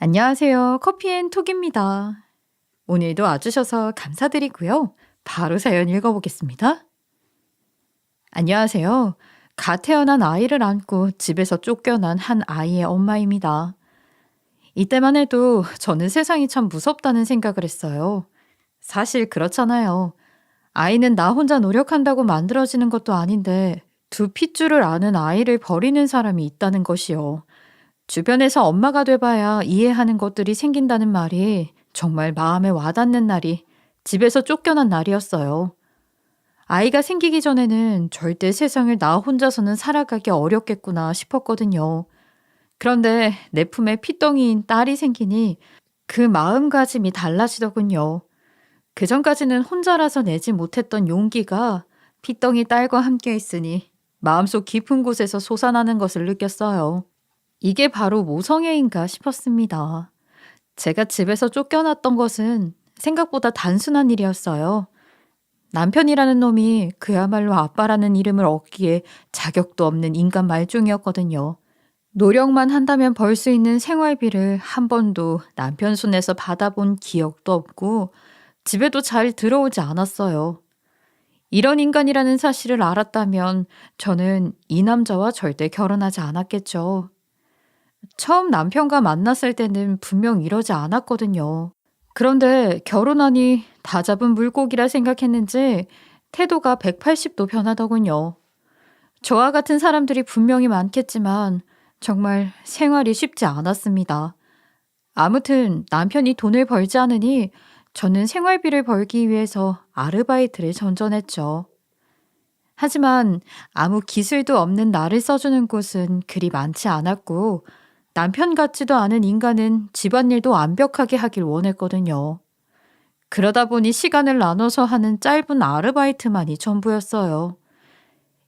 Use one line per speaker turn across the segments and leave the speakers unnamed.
안녕하세요. 커피앤톡입니다. 오늘도 와주셔서 감사드리고요. 바로 사연 읽어보겠습니다. 안녕하세요. 갓 태어난 아이를 안고 집에서 쫓겨난 한 아이의 엄마입니다. 이때만 해도 저는 세상이 참 무섭다는 생각을 했어요. 사실 그렇잖아요. 아이는 나 혼자 노력한다고 만들어지는 것도 아닌데 두 핏줄을 아는 아이를 버리는 사람이 있다는 것이요. 주변에서 엄마가 돼봐야 이해하는 것들이 생긴다는 말이 정말 마음에 와닿는 날이 집에서 쫓겨난 날이었어요. 아이가 생기기 전에는 절대 세상을 나 혼자서는 살아가기 어렵겠구나 싶었거든요. 그런데 내 품에 피덩이인 딸이 생기니 그 마음가짐이 달라지더군요. 그 전까지는 혼자라서 내지 못했던 용기가 피덩이 딸과 함께 있으니 마음속 깊은 곳에서 솟아나는 것을 느꼈어요. 이게 바로 모성애인가 싶었습니다. 제가 집에서 쫓겨났던 것은 생각보다 단순한 일이었어요. 남편이라는 놈이 그야말로 아빠라는 이름을 얻기에 자격도 없는 인간 말종이었거든요. 노력만 한다면 벌 수 있는 생활비를 한 번도 남편 손에서 받아본 기억도 없고 집에도 잘 들어오지 않았어요. 이런 인간이라는 사실을 알았다면 저는 이 남자와 절대 결혼하지 않았겠죠. 처음 남편과 만났을 때는 분명 이러지 않았거든요. 그런데 결혼하니 다 잡은 물고기라 생각했는지 태도가 180도 변하더군요. 저와 같은 사람들이 분명히 많겠지만 정말 생활이 쉽지 않았습니다. 아무튼 남편이 돈을 벌지 않으니 저는 생활비를 벌기 위해서 아르바이트를 전전했죠. 하지만 아무 기술도 없는 나를 써주는 곳은 그리 많지 않았고 남편 같지도 않은 인간은 집안일도 완벽하게 하길 원했거든요. 그러다 보니 시간을 나눠서 하는 짧은 아르바이트만이 전부였어요.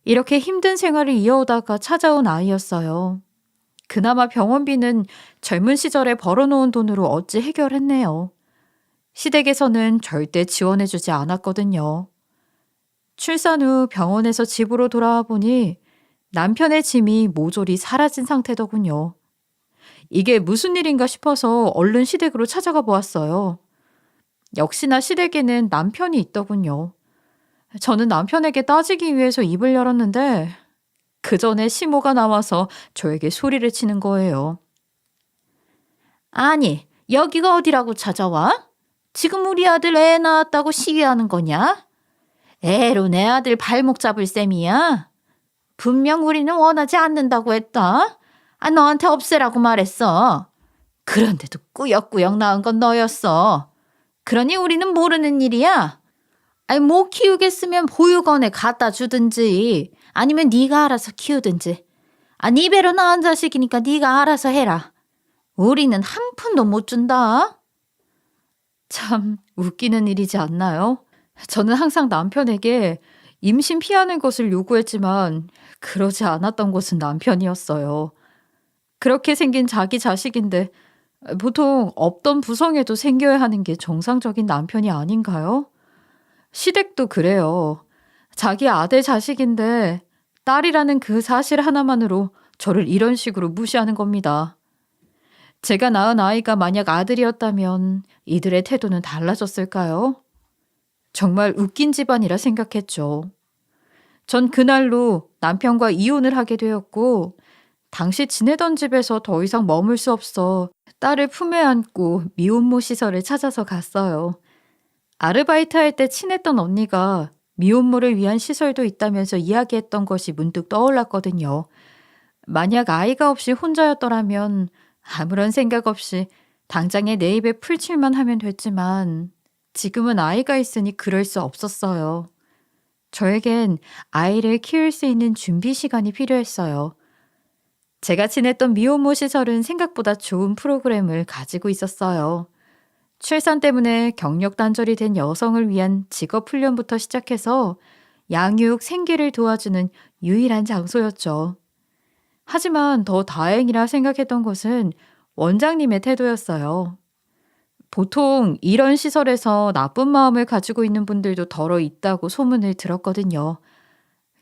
이렇게 힘든 생활을 이어오다가 찾아온 아이였어요. 그나마 병원비는 젊은 시절에 벌어놓은 돈으로 어찌 해결했네요. 시댁에서는 절대 지원해주지 않았거든요. 출산 후 병원에서 집으로 돌아와 보니 남편의 짐이 모조리 사라진 상태더군요. 이게 무슨 일인가 싶어서 얼른 시댁으로 찾아가 보았어요. 역시나 시댁에는 남편이 있더군요. 저는 남편에게 따지기 위해서 입을 열었는데 그 전에 시모가 나와서 저에게 소리를 치는 거예요. 아니, 여기가 어디라고 찾아와? 지금 우리 아들 애 낳았다고 시위하는 거냐? 애로 내 아들 발목 잡을 셈이야? 분명 우리는 원하지 않는다고 했다. 너한테 없애라고 말했어. 그런데도 꾸역꾸역 낳은 건 너였어. 그러니 우리는 모르는 일이야. 못 키우겠으면 보육원에 갖다 주든지 아니면 네가 알아서 키우든지. 네 배로 낳은 자식이니까 네가 알아서 해라. 우리는 한 푼도 못 준다. 참 웃기는 일이지 않나요? 저는 항상 남편에게 임신 피하는 것을 요구했지만 그러지 않았던 것은 남편이었어요. 그렇게 생긴 자기 자식인데 보통 없던 부성애도 생겨야 하는 게 정상적인 남편이 아닌가요? 시댁도 그래요. 자기 아들 자식인데 딸이라는 그 사실 하나만으로 저를 이런 식으로 무시하는 겁니다. 제가 낳은 아이가 만약 아들이었다면 이들의 태도는 달라졌을까요? 정말 웃긴 집안이라 생각했죠. 전 그날로 남편과 이혼을 하게 되었고 당시 지내던 집에서 더 이상 머물 수 없어 딸을 품에 안고 미혼모 시설을 찾아서 갔어요. 아르바이트 할 때 친했던 언니가 미혼모를 위한 시설도 있다면서 이야기했던 것이 문득 떠올랐거든요. 만약 아이가 없이 혼자였더라면 아무런 생각 없이 당장에 내 입에 풀칠만 하면 됐지만 지금은 아이가 있으니 그럴 수 없었어요. 저에겐 아이를 키울 수 있는 준비 시간이 필요했어요. 제가 지냈던 미혼모 시설은 생각보다 좋은 프로그램을 가지고 있었어요. 출산 때문에 경력 단절이 된 여성을 위한 직업 훈련부터 시작해서 양육, 생계를 도와주는 유일한 장소였죠. 하지만 더 다행이라 생각했던 것은 원장님의 태도였어요. 보통 이런 시설에서 나쁜 마음을 가지고 있는 분들도 덜어 있다고 소문을 들었거든요.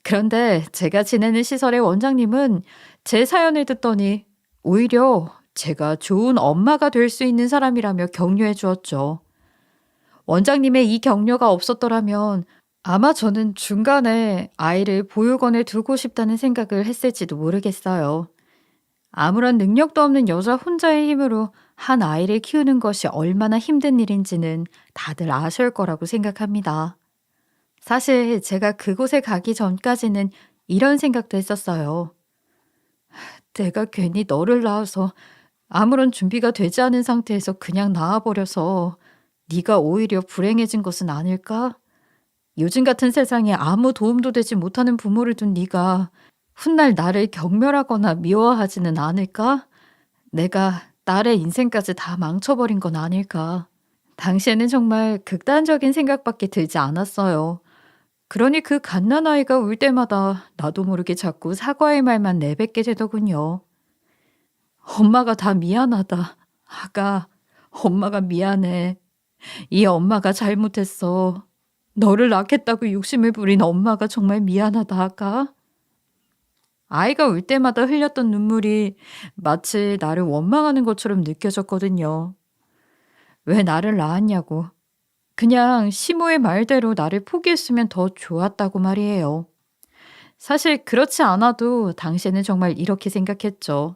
그런데 제가 지내는 시설의 원장님은 제 사연을 듣더니 오히려 제가 좋은 엄마가 될 수 있는 사람이라며 격려해 주었죠. 원장님의 이 격려가 없었더라면 아마 저는 중간에 아이를 보육원에 두고 싶다는 생각을 했을지도 모르겠어요. 아무런 능력도 없는 여자 혼자의 힘으로 한 아이를 키우는 것이 얼마나 힘든 일인지는 다들 아실 거라고 생각합니다. 사실 제가 그곳에 가기 전까지는 이런 생각도 했었어요. 내가 괜히 너를 낳아서 아무런 준비가 되지 않은 상태에서 그냥 낳아버려서 네가 오히려 불행해진 것은 아닐까? 요즘 같은 세상에 아무 도움도 되지 못하는 부모를 둔 네가 훗날 나를 경멸하거나 미워하지는 않을까? 내가 딸의 인생까지 다 망쳐버린 건 아닐까? 당시에는 정말 극단적인 생각밖에 들지 않았어요. 그러니 그 갓난아이가 울 때마다 나도 모르게 자꾸 사과의 말만 내뱉게 되더군요. 엄마가 다 미안하다. 아가, 엄마가 미안해. 이 엄마가 잘못했어. 너를 낳겠다고 욕심을 부린 엄마가 정말 미안하다, 아가. 아이가 울 때마다 흘렸던 눈물이 마치 나를 원망하는 것처럼 느껴졌거든요. 왜 나를 낳았냐고. 그냥 시모의 말대로 나를 포기했으면 더 좋았다고 말이에요. 사실 그렇지 않아도 당시에는 정말 이렇게 생각했죠.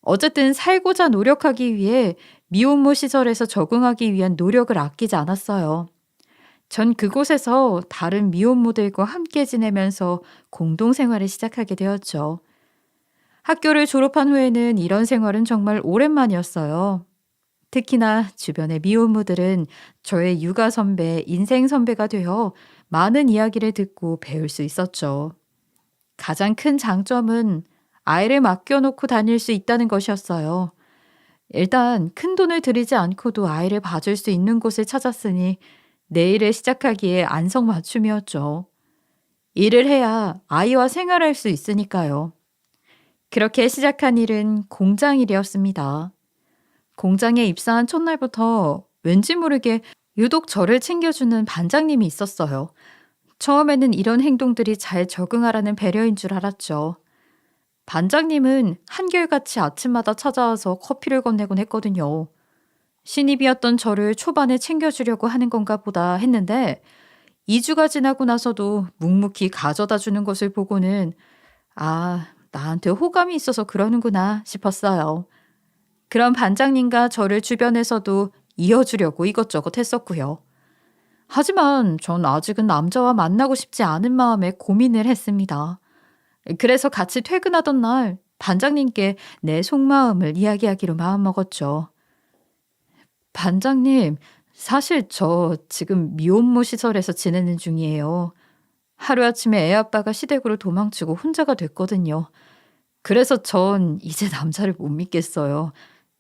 어쨌든 살고자 노력하기 위해 미혼모 시설에서 적응하기 위한 노력을 아끼지 않았어요. 전 그곳에서 다른 미혼모들과 함께 지내면서 공동생활을 시작하게 되었죠. 학교를 졸업한 후에는 이런 생활은 정말 오랜만이었어요. 특히나 주변의 미혼모들은 저의 육아 선배, 인생 선배가 되어 많은 이야기를 듣고 배울 수 있었죠. 가장 큰 장점은 아이를 맡겨놓고 다닐 수 있다는 것이었어요. 일단 큰 돈을 들이지 않고도 아이를 봐줄 수 있는 곳을 찾았으니 내일을 시작하기에 안성맞춤이었죠. 일을 해야 아이와 생활할 수 있으니까요. 그렇게 시작한 일은 공장 일이었습니다. 공장에 입사한 첫날부터 왠지 모르게 유독 저를 챙겨주는 반장님이 있었어요. 처음에는 이런 행동들이 잘 적응하라는 배려인 줄 알았죠. 반장님은 한결같이 아침마다 찾아와서 커피를 건네곤 했거든요. 신입이었던 저를 초반에 챙겨주려고 하는 건가 보다 했는데 2주가 지나고 나서도 묵묵히 가져다 주는 것을 보고는 아, 나한테 호감이 있어서 그러는구나 싶었어요. 그런 반장님과 저를 주변에서도 이어주려고 이것저것 했었고요. 하지만 전 아직은 남자와 만나고 싶지 않은 마음에 고민을 했습니다. 그래서 같이 퇴근하던 날 반장님께 내 속마음을 이야기하기로 마음먹었죠. 반장님, 사실 저 지금 미혼모 시설에서 지내는 중이에요. 하루아침에 애 아빠가 시댁으로 도망치고 혼자가 됐거든요. 그래서 전 이제 남자를 못 믿겠어요.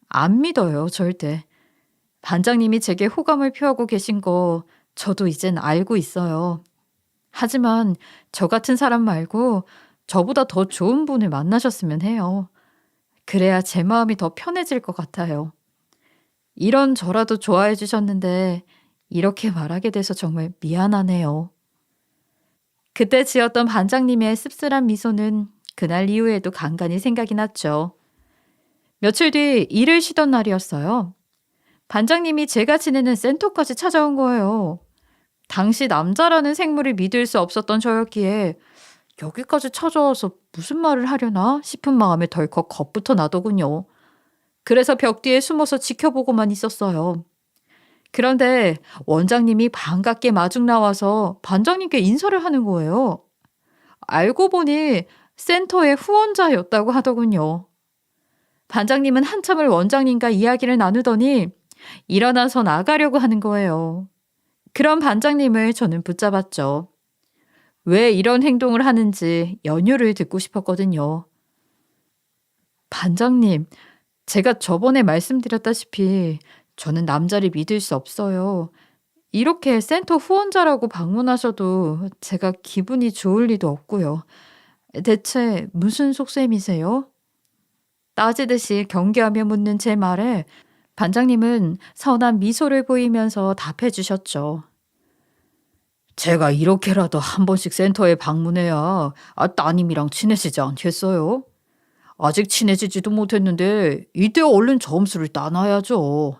안 믿어요, 절대. 반장님이 제게 호감을 표하고 계신 거 저도 이젠 알고 있어요. 하지만 저 같은 사람 말고 저보다 더 좋은 분을 만나셨으면 해요. 그래야 제 마음이 더 편해질 것 같아요. 이런 저라도 좋아해 주셨는데 이렇게 말하게 돼서 정말 미안하네요. 그때 지었던 반장님의 씁쓸한 미소는 그날 이후에도 간간히 생각이 났죠. 며칠 뒤 일을 쉬던 날이었어요. 반장님이 제가 지내는 센터까지 찾아온 거예요. 당시 남자라는 생물을 믿을 수 없었던 저였기에 여기까지 찾아와서 무슨 말을 하려나 싶은 마음에 덜컥 겁부터 나더군요. 그래서 벽 뒤에 숨어서 지켜보고만 있었어요. 그런데 원장님이 반갑게 마중 나와서 반장님께 인사를 하는 거예요. 알고 보니 센터의 후원자였다고 하더군요. 반장님은 한참을 원장님과 이야기를 나누더니 일어나서 나가려고 하는 거예요. 그런 반장님을 저는 붙잡았죠. 왜 이런 행동을 하는지 연유를 듣고 싶었거든요. 반장님, 제가 저번에 말씀드렸다시피 저는 남자를 믿을 수 없어요. 이렇게 센터 후원자라고 방문하셔도 제가 기분이 좋을 리도 없고요. 대체 무슨 속셈이세요? 따지듯이 경계하며 묻는 제 말에 반장님은 선한 미소를 보이면서 답해 주셨죠. 제가 이렇게라도 한 번씩 센터에 방문해야 따님이랑 친해지지 않겠어요? 아직 친해지지도 못했는데 이때 얼른 점수를 따놔야죠.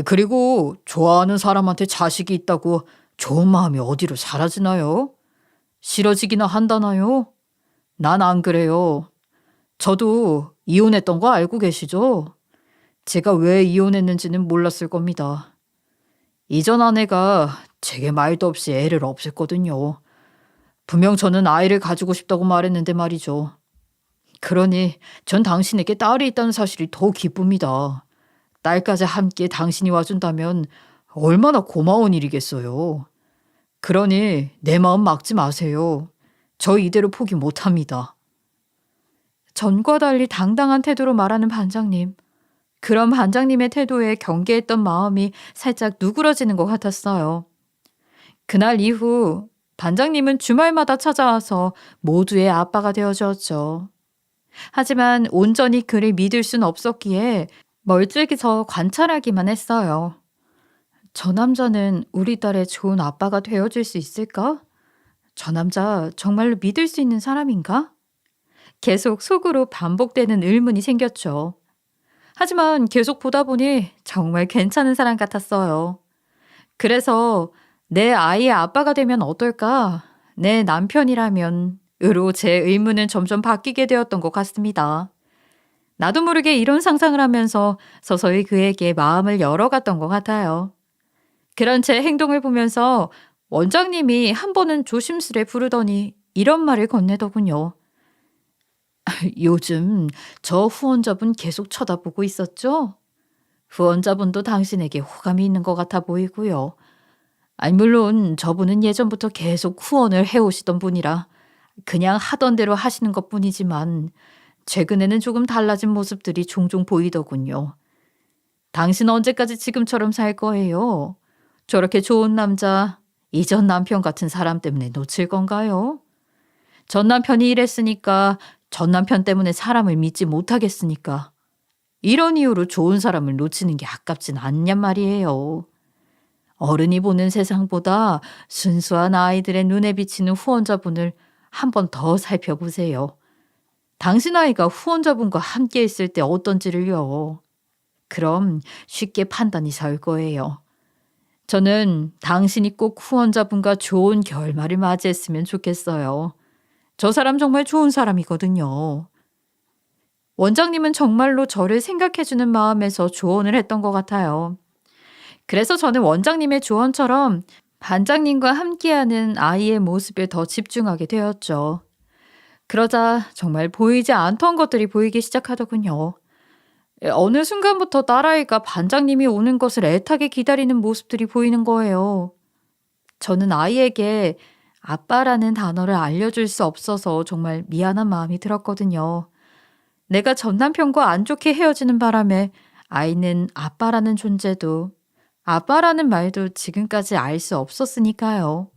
그리고 좋아하는 사람한테 자식이 있다고 좋은 마음이 어디로 사라지나요? 싫어지기나 한다나요? 난 안 그래요. 저도 이혼했던 거 알고 계시죠? 제가 왜 이혼했는지는 몰랐을 겁니다. 이전 아내가 제게 말도 없이 애를 없앴거든요. 분명 저는 아이를 가지고 싶다고 말했는데 말이죠. 그러니 전 당신에게 딸이 있다는 사실이 더 기쁩니다. 딸까지 함께 당신이 와준다면 얼마나 고마운 일이겠어요. 그러니 내 마음 막지 마세요. 저 이대로 포기 못합니다. 전과 달리 당당한 태도로 말하는 반장님. 그런 반장님의 태도에 경계했던 마음이 살짝 누그러지는 것 같았어요. 그날 이후 반장님은 주말마다 찾아와서 모두의 아빠가 되어주었죠. 하지만 온전히 그를 믿을 순 없었기에 멀찍이서 관찰하기만 했어요. 저 남자는 우리 딸의 좋은 아빠가 되어줄 수 있을까? 저 남자 정말로 믿을 수 있는 사람인가? 계속 속으로 반복되는 의문이 생겼죠. 하지만 계속 보다 보니 정말 괜찮은 사람 같았어요. 그래서 내 아이의 아빠가 되면 어떨까? 내 남편이라면 으로 제 의문은 점점 바뀌게 되었던 것 같습니다. 나도 모르게 이런 상상을 하면서 서서히 그에게 마음을 열어갔던 것 같아요. 그런 제 행동을 보면서 원장님이 한 번은 조심스레 부르더니 이런 말을 건네더군요. 요즘 저 후원자분 계속 쳐다보고 있었죠? 후원자분도 당신에게 호감이 있는 것 같아 보이고요. 아니, 물론 저분은 예전부터 계속 후원을 해오시던 분이라 그냥 하던 대로 하시는 것 뿐이지만 최근에는 조금 달라진 모습들이 종종 보이더군요. 당신은 언제까지 지금처럼 살 거예요? 저렇게 좋은 남자, 이전 남편 같은 사람 때문에 놓칠 건가요? 전 남편이 이랬으니까 전 남편 때문에 사람을 믿지 못하겠으니까 이런 이유로 좋은 사람을 놓치는 게 아깝진 않냔 말이에요. 어른이 보는 세상보다 순수한 아이들의 눈에 비치는 후원자분을 한 번 더 살펴보세요. 당신 아이가 후원자분과 함께 있을 때 어떤지를요. 그럼 쉽게 판단이 설 거예요. 저는 당신이 꼭 후원자분과 좋은 결말을 맞이했으면 좋겠어요. 저 사람 정말 좋은 사람이거든요. 원장님은 정말로 저를 생각해주는 마음에서 조언을 했던 것 같아요. 그래서 저는 원장님의 조언처럼 반장님과 함께하는 아이의 모습에 더 집중하게 되었죠. 그러자 정말 보이지 않던 것들이 보이기 시작하더군요. 어느 순간부터 딸아이가 반장님이 오는 것을 애타게 기다리는 모습들이 보이는 거예요. 저는 아이에게 아빠라는 단어를 알려줄 수 없어서 정말 미안한 마음이 들었거든요. 내가 전 남편과 안 좋게 헤어지는 바람에 아이는 아빠라는 존재도 아빠라는 말도 지금까지 알 수 없었으니까요.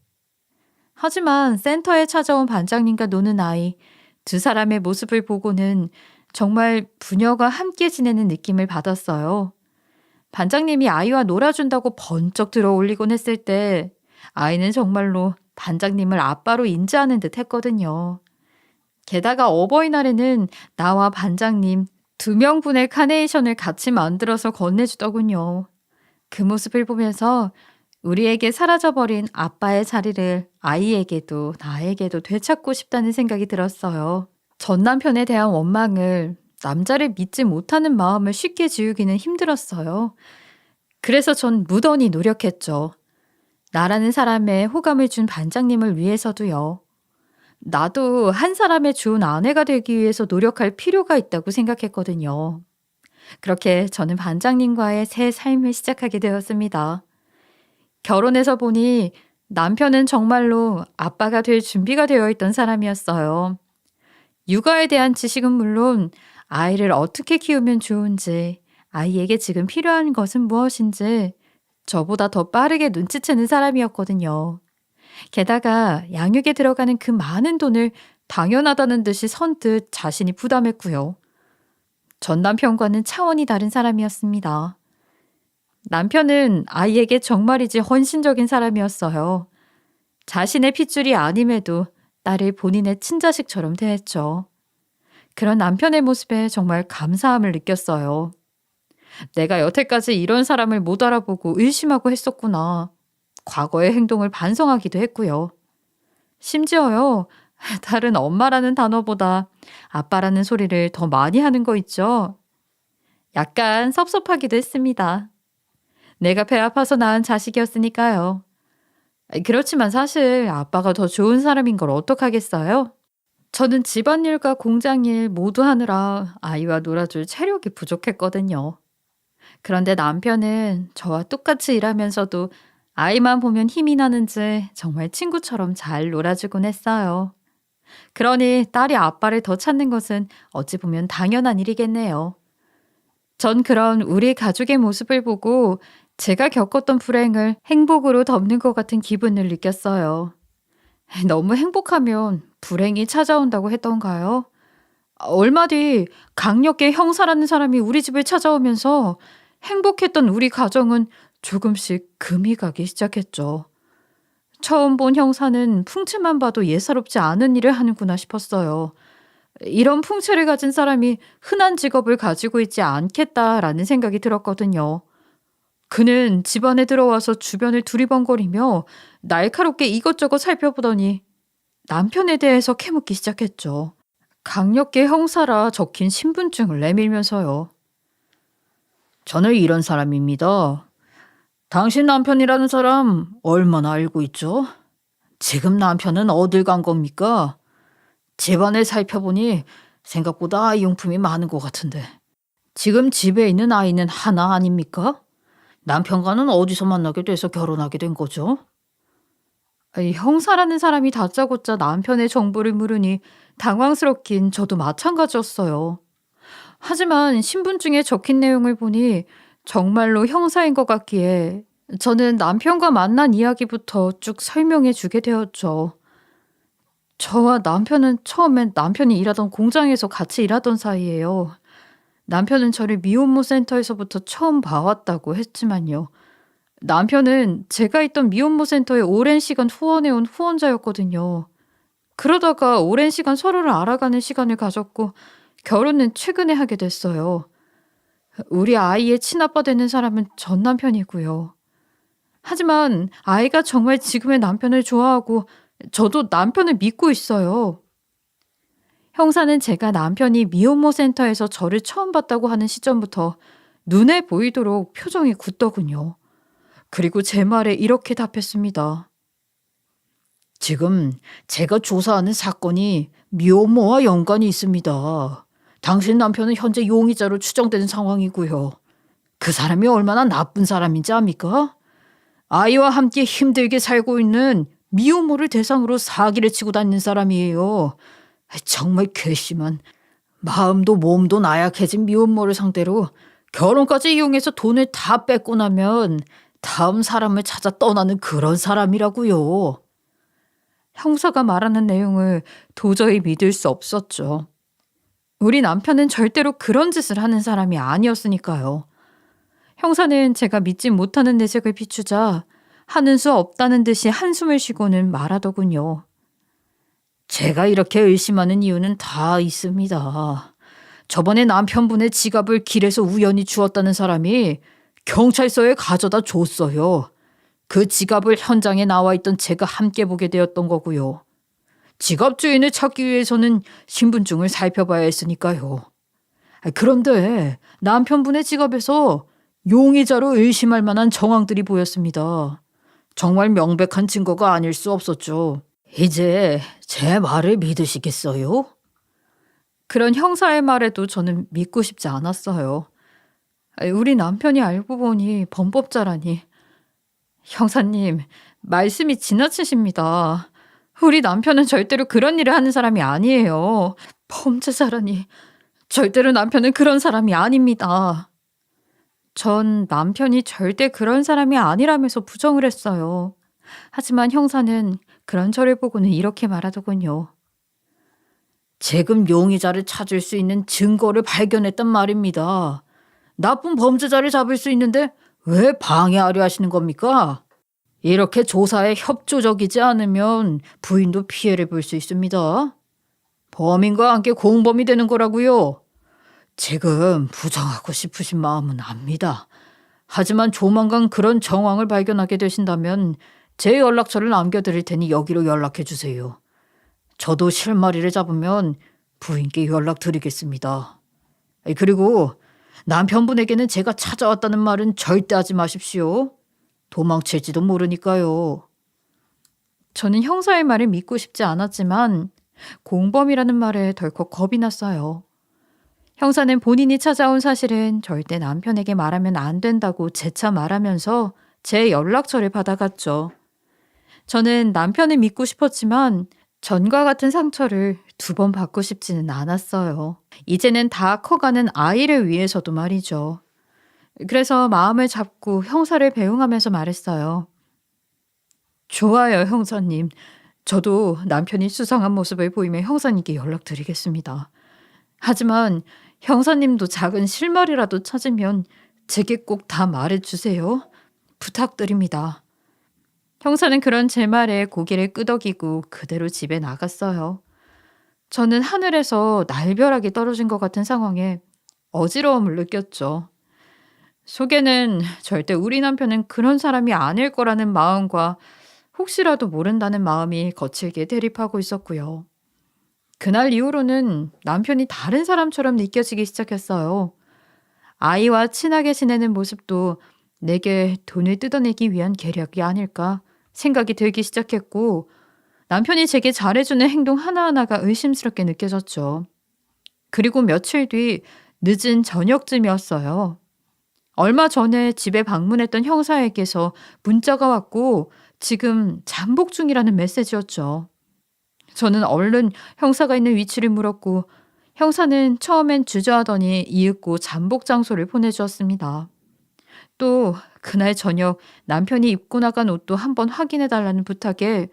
하지만 센터에 찾아온 반장님과 노는 아이, 두 사람의 모습을 보고는 정말 부녀가 함께 지내는 느낌을 받았어요. 반장님이 아이와 놀아준다고 번쩍 들어 올리곤 했을 때 아이는 정말로 반장님을 아빠로 인지하는 듯 했거든요. 게다가 어버이날에는 나와 반장님 두 명분의 카네이션을 같이 만들어서 건네주더군요. 그 모습을 보면서 우리에게 사라져버린 아빠의 자리를 아이에게도 나에게도 되찾고 싶다는 생각이 들었어요. 전 남편에 대한 원망을 남자를 믿지 못하는 마음을 쉽게 지우기는 힘들었어요. 그래서 전 무던히 노력했죠. 나라는 사람의 호감을 준 반장님을 위해서도요. 나도 한 사람의 좋은 아내가 되기 위해서 노력할 필요가 있다고 생각했거든요. 그렇게 저는 반장님과의 새 삶을 시작하게 되었습니다. 결혼해서 보니 남편은 정말로 아빠가 될 준비가 되어 있던 사람이었어요. 육아에 대한 지식은 물론 아이를 어떻게 키우면 좋은지, 아이에게 지금 필요한 것은 무엇인지 저보다 더 빠르게 눈치채는 사람이었거든요. 게다가 양육에 들어가는 그 많은 돈을 당연하다는 듯이 선뜻 자신이 부담했고요. 전 남편과는 차원이 다른 사람이었습니다. 남편은 아이에게 정말이지 헌신적인 사람이었어요. 자신의 핏줄이 아님에도 딸을 본인의 친자식처럼 대했죠. 그런 남편의 모습에 정말 감사함을 느꼈어요. 내가 여태까지 이런 사람을 못 알아보고 의심하고 했었구나. 과거의 행동을 반성하기도 했고요. 심지어요, 다른 엄마라는 단어보다 아빠라는 소리를 더 많이 하는 거 있죠? 약간 섭섭하기도 했습니다. 내가 배 아파서 낳은 자식이었으니까요. 그렇지만 사실 아빠가 더 좋은 사람인 걸 어떡하겠어요? 저는 집안일과 공장일 모두 하느라 아이와 놀아줄 체력이 부족했거든요. 그런데 남편은 저와 똑같이 일하면서도 아이만 보면 힘이 나는지 정말 친구처럼 잘 놀아주곤 했어요. 그러니 딸이 아빠를 더 찾는 것은 어찌 보면 당연한 일이겠네요. 전 그런 우리 가족의 모습을 보고 제가 겪었던 불행을 행복으로 덮는 것 같은 기분을 느꼈어요. 너무 행복하면 불행이 찾아온다고 했던가요? 얼마 뒤 강력계 형사라는 사람이 우리 집을 찾아오면서 행복했던 우리 가정은 조금씩 금이 가기 시작했죠. 처음 본 형사는 풍채만 봐도 예사롭지 않은 일을 하는구나 싶었어요. 이런 풍채를 가진 사람이 흔한 직업을 가지고 있지 않겠다라는 생각이 들었거든요. 그는 집안에 들어와서 주변을 두리번거리며 날카롭게 이것저것 살펴보더니 남편에 대해서 캐묻기 시작했죠. 강력계 형사라 적힌 신분증을 내밀면서요. 저는 이런 사람입니다. 당신 남편이라는 사람 얼마나 알고 있죠? 지금 남편은 어딜 간 겁니까? 집안을 살펴보니 생각보다 아이 용품이 많은 것 같은데. 지금 집에 있는 아이는 하나 아닙니까? 남편과는 어디서 만나게 돼서 결혼하게 된 거죠? 형사라는 사람이 다짜고짜 남편의 정보를 물으니 당황스럽긴 저도 마찬가지였어요. 하지만 신분증에 적힌 내용을 보니 정말로 형사인 것 같기에 저는 남편과 만난 이야기부터 쭉 설명해 주게 되었죠. 저와 남편은 처음엔 남편이 일하던 공장에서 같이 일하던 사이예요. 남편은 저를 미혼모 센터에서부터 처음 봐왔다고 했지만요. 남편은 제가 있던 미혼모 센터에 오랜 시간 후원해온 후원자였거든요. 그러다가 오랜 시간 서로를 알아가는 시간을 가졌고 결혼은 최근에 하게 됐어요. 우리 아이의 친아빠 되는 사람은 전 남편이고요. 하지만 아이가 정말 지금의 남편을 좋아하고 저도 남편을 믿고 있어요. 형사는 제가 남편이 미혼모 센터에서 저를 처음 봤다고 하는 시점부터 눈에 보이도록 표정이 굳더군요. 그리고 제 말에 이렇게 답했습니다. 지금 제가 조사하는 사건이 미혼모와 연관이 있습니다. 당신 남편은 현재 용의자로 추정되는 상황이고요. 그 사람이 얼마나 나쁜 사람인지 압니까? 아이와 함께 힘들게 살고 있는 미혼모를 대상으로 사기를 치고 다니는 사람이에요. 정말 괘씸한, 마음도 몸도 나약해진 미혼모를 상대로 결혼까지 이용해서 돈을 다 뺏고 나면 다음 사람을 찾아 떠나는 그런 사람이라고요. 형사가 말하는 내용을 도저히 믿을 수 없었죠. 우리 남편은 절대로 그런 짓을 하는 사람이 아니었으니까요. 형사는 제가 믿지 못하는 내색을 비추자 하는 수 없다는 듯이 한숨을 쉬고는 말하더군요. 제가 이렇게 의심하는 이유는 다 있습니다. 저번에 남편분의 지갑을 길에서 우연히 주웠다는 사람이 경찰서에 가져다 줬어요. 그 지갑을 현장에 나와 있던 제가 함께 보게 되었던 거고요. 지갑 주인을 찾기 위해서는 신분증을 살펴봐야 했으니까요. 그런데 남편분의 지갑에서 용의자로 의심할 만한 정황들이 보였습니다. 정말 명백한 증거가 아닐 수 없었죠. 이제 제 말을 믿으시겠어요? 그런 형사의 말에도 저는 믿고 싶지 않았어요. 우리 남편이 알고 보니 범법자라니. 형사님, 말씀이 지나치십니다. 우리 남편은 절대로 그런 일을 하는 사람이 아니에요. 범죄자라니. 절대로 남편은 그런 사람이 아닙니다. 전 남편이 절대 그런 사람이 아니라면서 부정을 했어요. 하지만 형사는 그런 저를 보고는 이렇게 말하더군요. 지금 용의자를 찾을 수 있는 증거를 발견했단 말입니다. 나쁜 범죄자를 잡을 수 있는데 왜 방해하려 하시는 겁니까? 이렇게 조사에 협조적이지 않으면 부인도 피해를 볼 수 있습니다. 범인과 함께 공범이 되는 거라고요. 지금 부정하고 싶으신 마음은 압니다. 하지만 조만간 그런 정황을 발견하게 되신다면 제 연락처를 남겨드릴 테니 여기로 연락해 주세요. 저도 실마리를 잡으면 부인께 연락드리겠습니다. 그리고 남편분에게는 제가 찾아왔다는 말은 절대 하지 마십시오. 도망칠지도 모르니까요. 저는 형사의 말을 믿고 싶지 않았지만 공범이라는 말에 덜컥 겁이 났어요. 형사는 본인이 찾아온 사실은 절대 남편에게 말하면 안 된다고 재차 말하면서 제 연락처를 받아갔죠. 저는 남편을 믿고 싶었지만 전과 같은 상처를 2번 받고 싶지는 않았어요. 이제는 다 커가는 아이를 위해서도 말이죠. 그래서 마음을 잡고 형사를 배웅하면서 말했어요. 좋아요, 형사님. 저도 남편이 수상한 모습을 보이면 형사님께 연락드리겠습니다. 하지만 형사님도 작은 실마리라도 찾으면 제게 꼭 다 말해주세요. 부탁드립니다. 형사는 그런 제 말에 고개를 끄덕이고 그대로 집에 나갔어요. 저는 하늘에서 날벼락이 떨어진 것 같은 상황에 어지러움을 느꼈죠. 속에는 절대 우리 남편은 그런 사람이 아닐 거라는 마음과 혹시라도 모른다는 마음이 거칠게 대립하고 있었고요. 그날 이후로는 남편이 다른 사람처럼 느껴지기 시작했어요. 아이와 친하게 지내는 모습도 내게 돈을 뜯어내기 위한 계략이 아닐까 생각이 들기 시작했고, 남편이 제게 잘해주는 행동 하나하나가 의심스럽게 느껴졌죠. 그리고 며칠 뒤 늦은 저녁쯤이었어요. 얼마 전에 집에 방문했던 형사에게서 문자가 왔고 지금 잠복 중이라는 메시지였죠. 저는 얼른 형사가 있는 위치를 물었고 형사는 처음엔 주저하더니 이윽고 잠복 장소를 보내주었습니다. 또 그날 저녁 남편이 입고 나간 옷도 한번 확인해 달라는 부탁에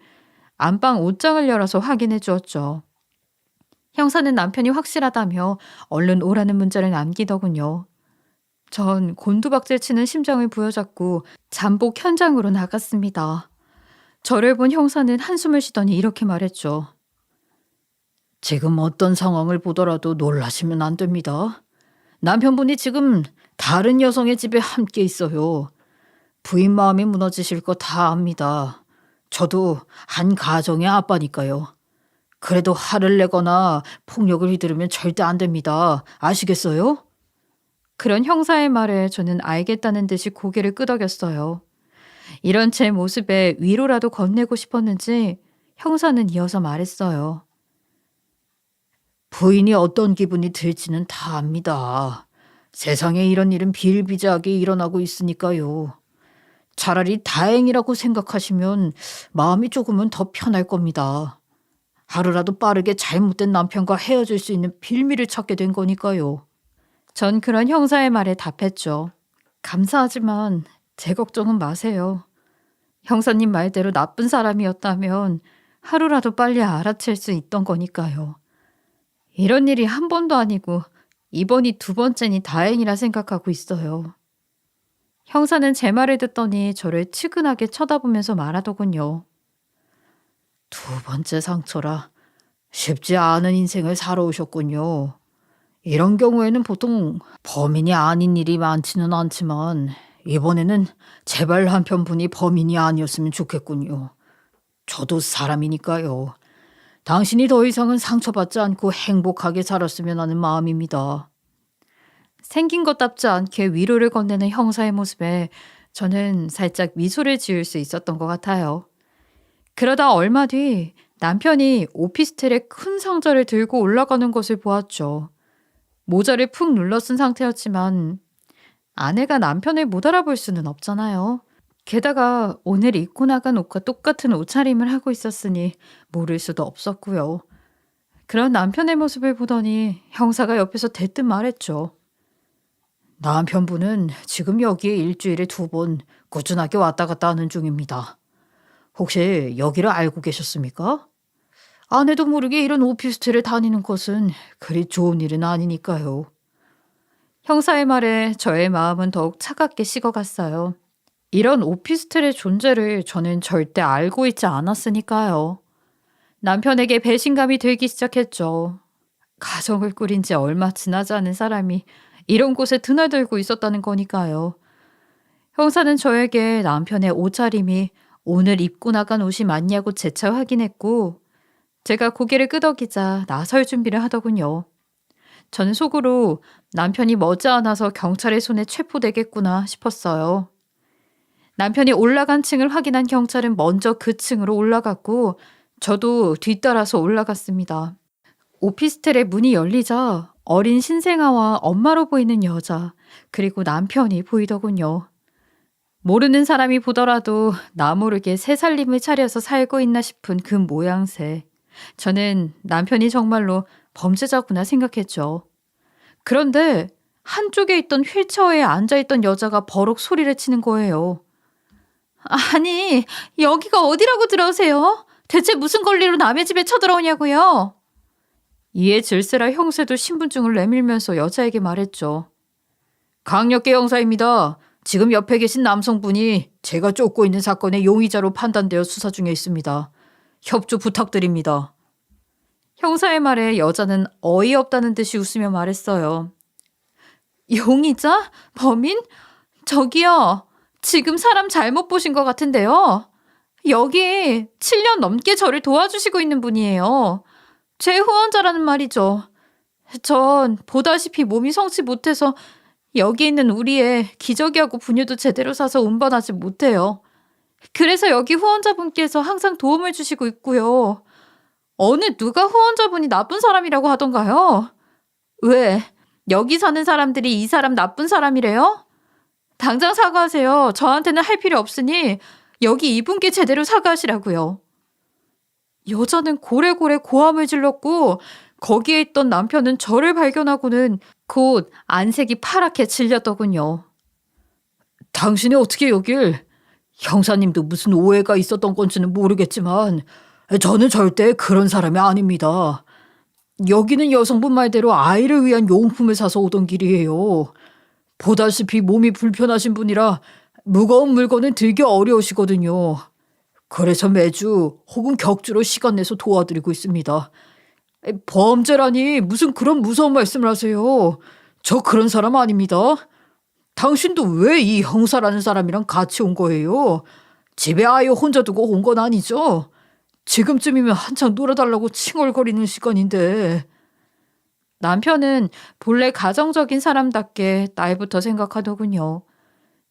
안방 옷장을 열어서 확인해 주었죠. 형사는 남편이 확실하다며 얼른 오라는 문자를 남기더군요. 전 곤두박질 치는 심정을 부여잡고 잠복 현장으로 나갔습니다. 저를 본 형사는 한숨을 쉬더니 이렇게 말했죠. 지금 어떤 상황을 보더라도 놀라시면 안 됩니다. 남편분이 지금 다른 여성의 집에 함께 있어요. 부인 마음이 무너지실 거 다 압니다. 저도 한 가정의 아빠니까요. 그래도 화를 내거나 폭력을 휘두르면 절대 안 됩니다. 아시겠어요? 그런 형사의 말에 저는 알겠다는 듯이 고개를 끄덕였어요. 이런 제 모습에 위로라도 건네고 싶었는지 형사는 이어서 말했어요. 부인이 어떤 기분이 들지는 다 압니다. 세상에 이런 일은 비일비재하게 일어나고 있으니까요. 차라리 다행이라고 생각하시면 마음이 조금은 더 편할 겁니다. 하루라도 빠르게 잘못된 남편과 헤어질 수 있는 빌미를 찾게 된 거니까요. 전 그런 형사의 말에 답했죠. 감사하지만 제 걱정은 마세요. 형사님 말대로 나쁜 사람이었다면 하루라도 빨리 알아챌 수 있던 거니까요. 이런 일이 한 번도 아니고 이번이 2번째니 다행이라 생각하고 있어요. 형사는 제 말을 듣더니 저를 측은하게 쳐다보면서 말하더군요. 2번째 상처라 쉽지 않은 인생을 살아오셨군요. 이런 경우에는 보통 범인이 아닌 일이 많지는 않지만 이번에는 제발 남편분이 범인이 아니었으면 좋겠군요. 저도 사람이니까요. 당신이 더 이상은 상처받지 않고 행복하게 살았으면 하는 마음입니다. 생긴 것답지 않게 위로를 건네는 형사의 모습에 저는 살짝 미소를 지을 수 있었던 것 같아요. 그러다 얼마 뒤 남편이 오피스텔에 큰 상자를 들고 올라가는 것을 보았죠. 모자를 푹 눌러 쓴 상태였지만 아내가 남편을 못 알아볼 수는 없잖아요. 게다가 오늘 입고 나간 옷과 똑같은 옷차림을 하고 있었으니 모를 수도 없었고요. 그런 남편의 모습을 보더니 형사가 옆에서 대뜸 말했죠. 남편분은 지금 여기에 일주일에 2번 꾸준하게 왔다 갔다 하는 중입니다. 혹시 여기를 알고 계셨습니까? 아내도 모르게 이런 오피스텔에 다니는 것은 그리 좋은 일은 아니니까요. 형사의 말에 저의 마음은 더욱 차갑게 식어갔어요. 이런 오피스텔의 존재를 저는 절대 알고 있지 않았으니까요. 남편에게 배신감이 들기 시작했죠. 가정을 꾸린 지 얼마 지나지 않은 사람이 이런 곳에 드나들고 있었다는 거니까요. 형사는 저에게 남편의 옷차림이 오늘 입고 나간 옷이 맞냐고 재차 확인했고, 제가 고개를 끄덕이자 나설 준비를 하더군요. 저는 속으로 남편이 머지않아서 경찰의 손에 체포되겠구나 싶었어요. 남편이 올라간 층을 확인한 경찰은 먼저 그 층으로 올라갔고, 저도 뒤따라서 올라갔습니다. 오피스텔의 문이 열리자 어린 신생아와 엄마로 보이는 여자, 그리고 남편이 보이더군요. 모르는 사람이 보더라도 나 모르게 새 살림을 차려서 살고 있나 싶은 그 모양새. 저는 남편이 정말로 범죄자구나 생각했죠. 그런데 한쪽에 있던 휠체어에 앉아있던 여자가 버럭 소리를 치는 거예요. 아니, 여기가 어디라고 들어오세요? 대체 무슨 권리로 남의 집에 쳐들어오냐고요? 이에 질세라 형사도 신분증을 내밀면서 여자에게 말했죠. 강력계 형사입니다. 지금 옆에 계신 남성분이 제가 쫓고 있는 사건의 용의자로 판단되어 수사 중에 있습니다. 협조 부탁드립니다. 형사의 말에 여자는 어이없다는 듯이 웃으며 말했어요. 용의자? 범인? 저기요. 지금 사람 잘못 보신 것 같은데요. 여기 7년 넘게 저를 도와주시고 있는 분이에요. 제 후원자라는 말이죠. 전 보다시피 몸이 성치 못해서 여기 있는 우리의 기저귀하고 분유도 제대로 사서 운반하지 못해요. 그래서 여기 후원자분께서 항상 도움을 주시고 있고요. 어느 누가 후원자분이 나쁜 사람이라고 하던가요? 왜? 여기 사는 사람들이 이 사람 나쁜 사람이래요? 당장 사과하세요. 저한테는 할 필요 없으니 여기 이분께 제대로 사과하시라고요. 여자는 고래고래 고함을 질렀고 거기에 있던 남편은 저를 발견하고는 곧 안색이 파랗게 질렸더군요. 당신이 어떻게 여길? 형사님도 무슨 오해가 있었던 건지는 모르겠지만 저는 절대 그런 사람이 아닙니다. 여기는 여성분 말대로 아이를 위한 용품을 사서 오던 길이에요. 보다시피 몸이 불편하신 분이라 무거운 물건은 들기 어려우시거든요. 그래서 매주 혹은 격주로 시간 내서 도와드리고 있습니다. 범죄라니 무슨 그런 무서운 말씀을 하세요. 저 그런 사람 아닙니다. 당신도 왜 이 형사라는 사람이랑 같이 온 거예요? 집에 아이 혼자 두고 온 건 아니죠? 지금쯤이면 한창 놀아달라고 칭얼거리는 시간인데. 남편은 본래 가정적인 사람답게 날부터 생각하더군요.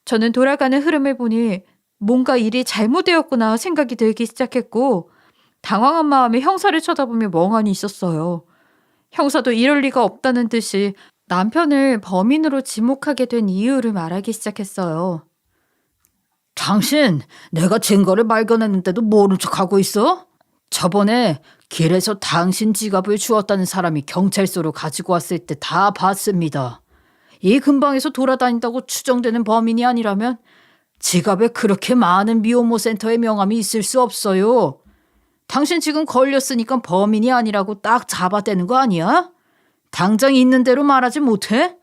저는 돌아가는 흐름을 보니 뭔가 일이 잘못되었구나 생각이 들기 시작했고 당황한 마음에 형사를 쳐다보며 멍하니 있었어요. 형사도 이럴 리가 없다는 듯이 남편을 범인으로 지목하게 된 이유를 말하기 시작했어요. 당신, 내가 증거를 발견했는데도 모른 척하고 있어? 저번에 길에서 당신 지갑을 주었다는 사람이 경찰서로 가지고 왔을 때 다 봤습니다. 이 근방에서 돌아다닌다고 추정되는 범인이 아니라면 지갑에 그렇게 많은 미혼모 센터의 명함이 있을 수 없어요. 당신 지금 걸렸으니까 범인이 아니라고 딱 잡아대는 거 아니야? 당장 있는 대로 말하지 못해?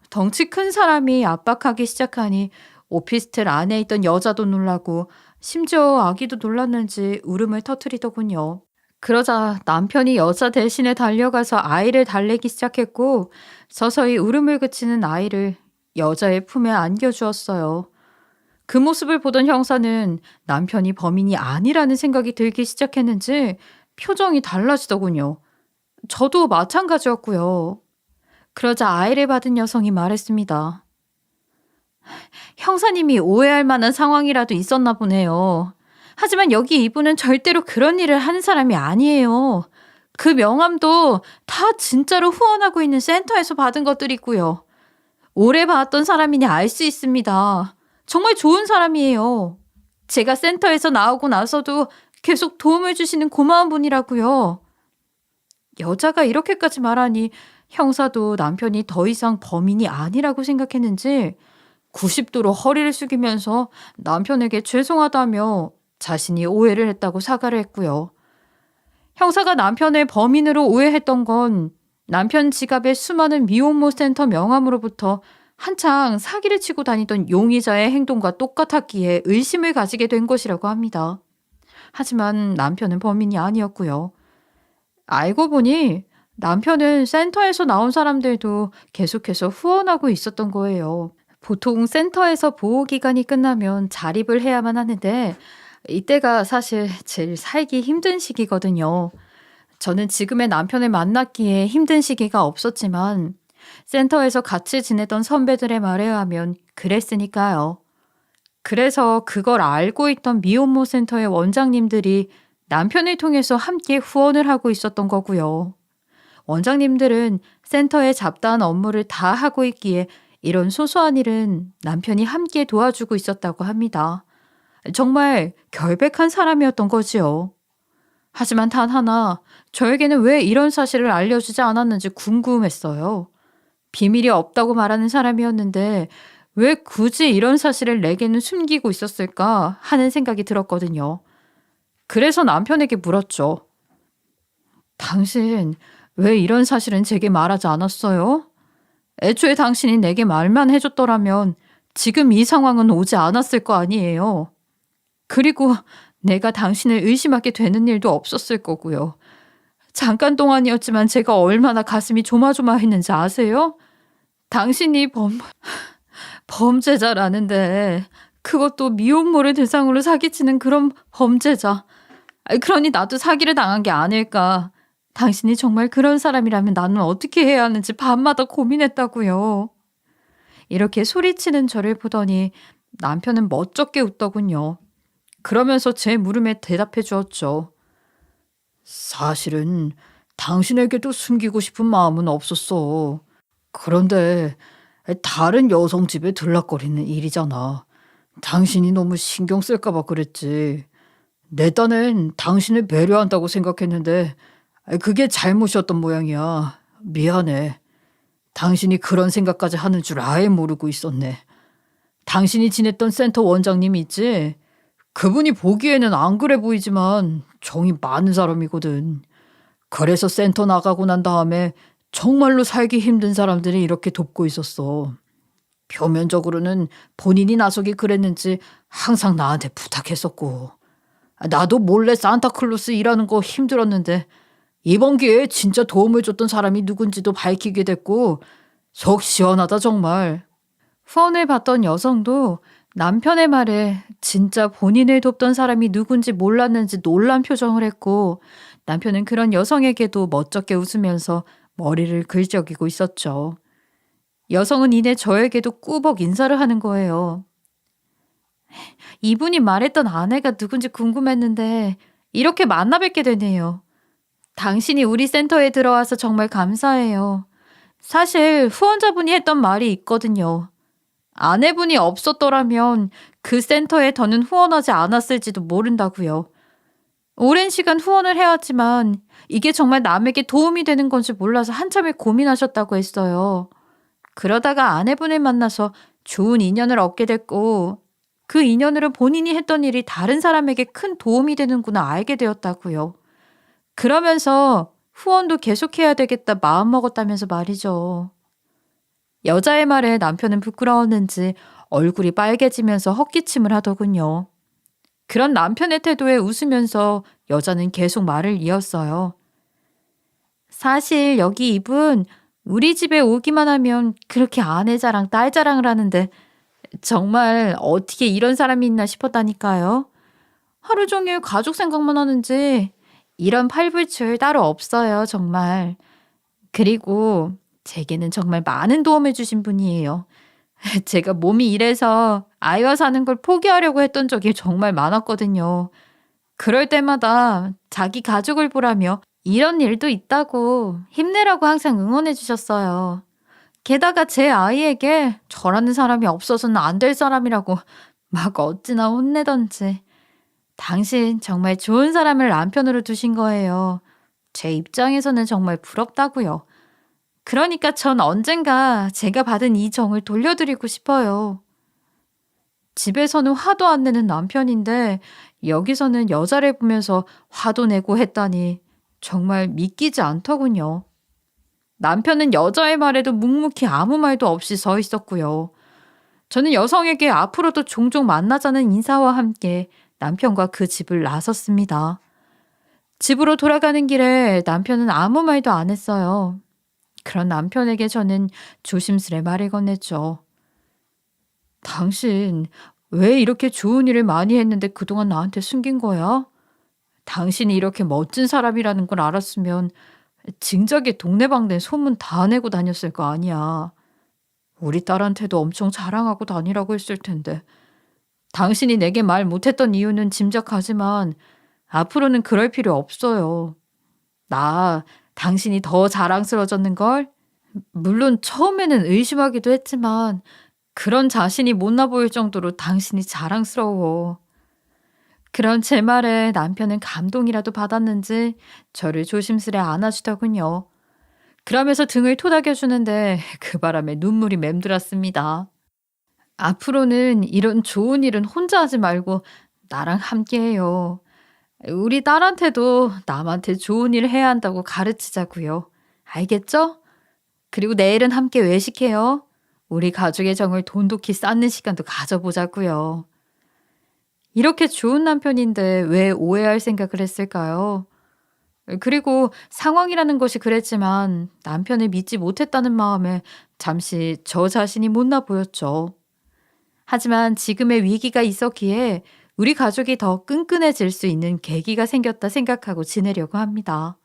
덩치 큰 사람이 압박하기 시작하니 오피스텔 안에 있던 여자도 놀라고 심지어 아기도 놀랐는지 울음을 터뜨리더군요. 그러자 남편이 여자 대신에 달려가서 아이를 달래기 시작했고 서서히 울음을 그치는 아이를 여자의 품에 안겨주었어요. 그 모습을 보던 형사는 남편이 범인이 아니라는 생각이 들기 시작했는지 표정이 달라지더군요. 저도 마찬가지였고요. 그러자 아이를 받은 여성이 말했습니다. 형사님이 오해할 만한 상황이라도 있었나 보네요. 하지만 여기 이분은 절대로 그런 일을 하는 사람이 아니에요. 그 명함도 다 진짜로 후원하고 있는 센터에서 받은 것들이고요. 오래 봐왔던 사람이니 알 수 있습니다. 정말 좋은 사람이에요. 제가 센터에서 나오고 나서도 계속 도움을 주시는 고마운 분이라고요. 여자가 이렇게까지 말하니 형사도 남편이 더 이상 범인이 아니라고 생각했는지 90도로 허리를 숙이면서 남편에게 죄송하다며 자신이 오해를 했다고 사과를 했고요. 형사가 남편을 범인으로 오해했던 건 남편 지갑의 수많은 미혼모 센터 명함으로부터 한창 사기를 치고 다니던 용의자의 행동과 똑같았기에 의심을 가지게 된 것이라고 합니다. 하지만 남편은 범인이 아니었고요. 알고 보니 남편은 센터에서 나온 사람들도 계속해서 후원하고 있었던 거예요. 보통 센터에서 보호 기간이 끝나면 자립을 해야만 하는데 이때가 사실 제일 살기 힘든 시기거든요. 저는 지금의 남편을 만났기에 힘든 시기가 없었지만 센터에서 같이 지내던 선배들의 말에 의하면 그랬으니까요. 그래서 그걸 알고 있던 미혼모 센터의 원장님들이 남편을 통해서 함께 후원을 하고 있었던 거고요. 원장님들은 센터의 잡다한 업무를 다 하고 있기에 이런 소소한 일은 남편이 함께 도와주고 있었다고 합니다. 정말 결백한 사람이었던 거지요. 하지만 단 하나, 저에게는 왜 이런 사실을 알려주지 않았는지 궁금했어요. 비밀이 없다고 말하는 사람이었는데 왜 굳이 이런 사실을 내게는 숨기고 있었을까 하는 생각이 들었거든요. 그래서 남편에게 물었죠. 당신 왜 이런 사실은 제게 말하지 않았어요? 애초에 당신이 내게 말만 해줬더라면 지금 이 상황은 오지 않았을 거 아니에요. 그리고 내가 당신을 의심하게 되는 일도 없었을 거고요. 잠깐 동안이었지만 제가 얼마나 가슴이 조마조마했는지 아세요? 당신이 범죄자라는데 그것도 미혼모를 대상으로 사기치는 그런 범죄자. 그러니 나도 사기를 당한 게 아닐까. 당신이 정말 그런 사람이라면 나는 어떻게 해야 하는지 밤마다 고민했다고요. 이렇게 소리치는 저를 보더니 남편은 멋쩍게 웃더군요. 그러면서 제 물음에 대답해 주었죠. 사실은 당신에게도 숨기고 싶은 마음은 없었어. 그런데 다른 여성 집에 들락거리는 일이잖아. 당신이 너무 신경 쓸까 봐 그랬지. 내 딴엔 당신을 배려한다고 생각했는데 그게 잘못이었던 모양이야. 미안해. 당신이 그런 생각까지 하는 줄 아예 모르고 있었네. 당신이 지냈던 센터 원장님 있지? 그분이 보기에는 안 그래 보이지만 정이 많은 사람이거든. 그래서 센터 나가고 난 다음에 정말로 살기 힘든 사람들이 이렇게 돕고 있었어. 표면적으로는 본인이 나서기 그랬는지 항상 나한테 부탁했었고. 나도 몰래 산타클로스 일하는 거 힘들었는데 이번 기회에 진짜 도움을 줬던 사람이 누군지도 밝히게 됐고 속 시원하다 정말. 후원을 받던 여성도 남편의 말에 진짜 본인을 돕던 사람이 누군지 몰랐는지 놀란 표정을 했고 남편은 그런 여성에게도 멋쩍게 웃으면서 머리를 긁적이고 있었죠. 여성은 이내 저에게도 꾸벅 인사를 하는 거예요. 이분이 말했던 아내가 누군지 궁금했는데 이렇게 만나 뵙게 되네요. 당신이 우리 센터에 들어와서 정말 감사해요. 사실 후원자분이 했던 말이 있거든요. 아내분이 없었더라면 그 센터에 더는 후원하지 않았을지도 모른다고요. 오랜 시간 후원을 해왔지만 이게 정말 남에게 도움이 되는 건지 몰라서 한참을 고민하셨다고 했어요. 그러다가 아내분을 만나서 좋은 인연을 얻게 됐고 그 인연으로 본인이 했던 일이 다른 사람에게 큰 도움이 되는구나 알게 되었다고요. 그러면서 후원도 계속해야 되겠다 마음먹었다면서 말이죠. 여자의 말에 남편은 부끄러웠는지 얼굴이 빨개지면서 헛기침을 하더군요. 그런 남편의 태도에 웃으면서 여자는 계속 말을 이었어요. 사실 여기 이분 우리 집에 오기만 하면 그렇게 아내 자랑, 딸 자랑을 하는데 정말 어떻게 이런 사람이 있나 싶었다니까요. 하루 종일 가족 생각만 하는지 이런 팔불출 따로 없어요, 정말. 그리고 제게는 정말 많은 도움을 주신 분이에요. 제가 몸이 이래서 아이와 사는 걸 포기하려고 했던 적이 정말 많았거든요. 그럴 때마다 자기 가족을 보라며 이런 일도 있다고 힘내라고 항상 응원해 주셨어요. 게다가 제 아이에게 저라는 사람이 없어서는 안 될 사람이라고 막 어찌나 혼내던지. 당신 정말 좋은 사람을 남편으로 두신 거예요. 제 입장에서는 정말 부럽다고요. 그러니까 전 언젠가 제가 받은 이 정을 돌려드리고 싶어요. 집에서는 화도 안 내는 남편인데 여기서는 여자를 보면서 화도 내고 했다니 정말 믿기지 않더군요. 남편은 여자의 말에도 묵묵히 아무 말도 없이 서 있었고요. 저는 여성에게 앞으로도 종종 만나자는 인사와 함께 남편과 그 집을 나섰습니다. 집으로 돌아가는 길에 남편은 아무 말도 안 했어요. 그런 남편에게 저는 조심스레 말을 건넸죠. 당신, 왜 이렇게 좋은 일을 많이 했는데 그동안 나한테 숨긴 거야? 당신이 이렇게 멋진 사람이라는 걸 알았으면 진작에 동네방네 소문 다 내고 다녔을 거 아니야. 우리 딸한테도 엄청 자랑하고 다니라고 했을 텐데. 당신이 내게 말 못했던 이유는 짐작하지만 앞으로는 그럴 필요 없어요. 나 당신이 더 자랑스러워졌는걸? 물론 처음에는 의심하기도 했지만 그런 자신이 못나 보일 정도로 당신이 자랑스러워. 그런 제 말에 남편은 감동이라도 받았는지 저를 조심스레 안아주더군요. 그러면서 등을 토닥여주는데 그 바람에 눈물이 맴돌았습니다. 앞으로는 이런 좋은 일은 혼자 하지 말고 나랑 함께 해요. 우리 딸한테도 남한테 좋은 일 해야 한다고 가르치자고요. 알겠죠? 그리고 내일은 함께 외식해요. 우리 가족의 정을 돈독히 쌓는 시간도 가져보자고요. 이렇게 좋은 남편인데 왜 오해할 생각을 했을까요? 그리고 상황이라는 것이 그랬지만 남편을 믿지 못했다는 마음에 잠시 저 자신이 못나 보였죠. 하지만 지금의 위기가 있었기에 우리 가족이 더 끈끈해질 수 있는 계기가 생겼다 생각하고 지내려고 합니다.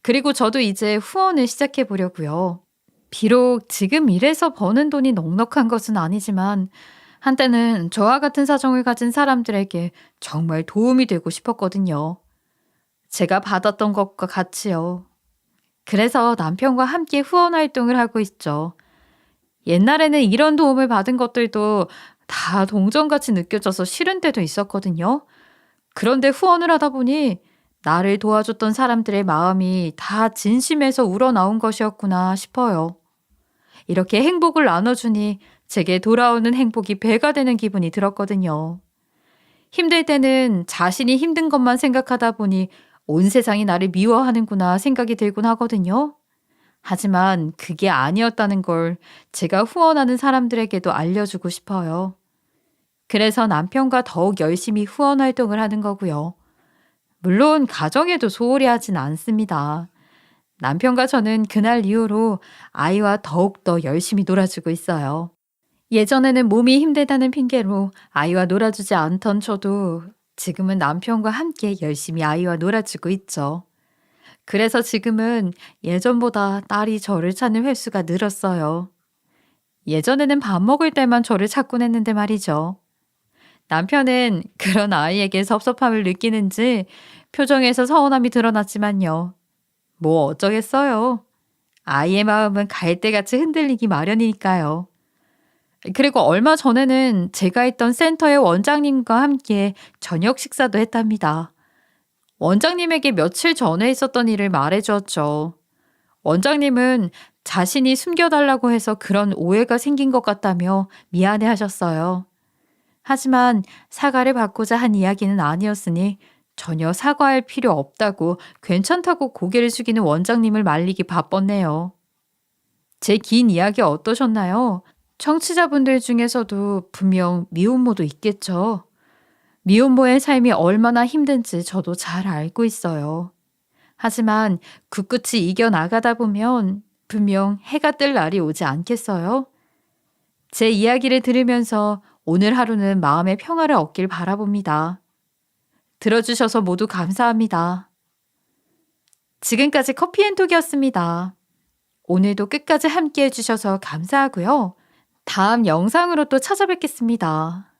그리고 저도 이제 후원을 시작해 보려고요. 비록 지금 일해서 버는 돈이 넉넉한 것은 아니지만 한때는 저와 같은 사정을 가진 사람들에게 정말 도움이 되고 싶었거든요. 제가 받았던 것과 같이요. 그래서 남편과 함께 후원 활동을 하고 있죠. 옛날에는 이런 도움을 받은 것들도 다 동전같이 느껴져서 싫은 때도 있었거든요. 그런데 후원을 하다 보니 나를 도와줬던 사람들의 마음이 다 진심에서 우러나온 것이었구나 싶어요. 이렇게 행복을 나눠주니 제게 돌아오는 행복이 배가 되는 기분이 들었거든요. 힘들 때는 자신이 힘든 것만 생각하다 보니 온 세상이 나를 미워하는구나 생각이 들곤 하거든요. 하지만 그게 아니었다는 걸 제가 후원하는 사람들에게도 알려주고 싶어요. 그래서 남편과 더욱 열심히 후원 활동을 하는 거고요. 물론 가정에도 소홀히 하진 않습니다. 남편과 저는 그날 이후로 아이와 더욱더 열심히 놀아주고 있어요. 예전에는 몸이 힘들다는 핑계로 아이와 놀아주지 않던 저도 지금은 남편과 함께 열심히 아이와 놀아주고 있죠. 그래서 지금은 예전보다 딸이 저를 찾는 횟수가 늘었어요. 예전에는 밥 먹을 때만 저를 찾곤 했는데 말이죠. 남편은 그런 아이에게 섭섭함을 느끼는지 표정에서 서운함이 드러났지만요. 뭐 어쩌겠어요. 아이의 마음은 갈대같이 흔들리기 마련이니까요. 그리고 얼마 전에는 제가 있던 센터의 원장님과 함께 저녁 식사도 했답니다. 원장님에게 며칠 전에 있었던 일을 말해 주었죠. 원장님은 자신이 숨겨달라고 해서 그런 오해가 생긴 것 같다며 미안해 하셨어요. 하지만 사과를 받고자 한 이야기는 아니었으니 전혀 사과할 필요 없다고 괜찮다고 고개를 숙이는 원장님을 말리기 바빴네요. 제 긴 이야기 어떠셨나요? 청취자분들 중에서도 분명 미혼모도 있겠죠. 미혼모의 삶이 얼마나 힘든지 저도 잘 알고 있어요. 하지만 굳굳이 이겨나가다 보면 분명 해가 뜰 날이 오지 않겠어요? 제 이야기를 들으면서 오늘 하루는 마음의 평화를 얻길 바라봅니다. 들어주셔서 모두 감사합니다. 지금까지 커피앤톡이었습니다. 오늘도 끝까지 함께 해주셔서 감사하고요. 다음 영상으로 또 찾아뵙겠습니다.